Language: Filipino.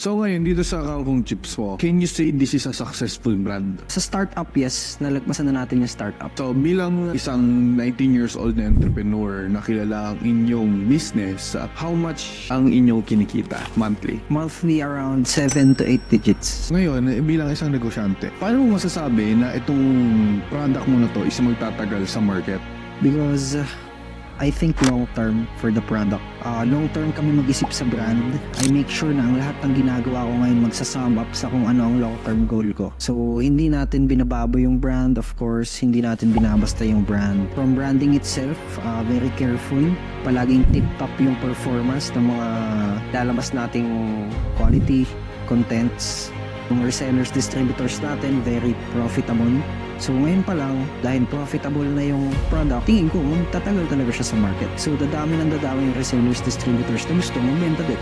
So ngayon, dito sa Kangkong Chips mo, can you say this is a successful brand? Sa startup, yes, nalagpasan na natin yung startup. So bilang isang 19 years old na entrepreneur na kilala ang inyong business, how much ang inyong kinikita monthly? Monthly around 7 to 8 digits. Ngayon, bilang isang negosyante, paano mo masasabi na itong product mo na to is magtatagal sa market? Because I think long term for the product. Long term kami mag-isip sa brand. I make sure na ang lahat ng ginagawa ko ngayon magsasum up sa kung ano ang long term goal ko. So hindi natin binababo yung brand, of course. Hindi natin binabasta yung brand. From branding itself, very careful. Palaging tip-top yung performance ng mga lalabas nating quality contents. Yung resellers, distributors natin, very profitable. So ngayon pa lang, dahil profitable na yung product, tingin ko tatagal talaga siya sa market. So dadami ng dadami yung resellers, distributors na gusto mong benta din.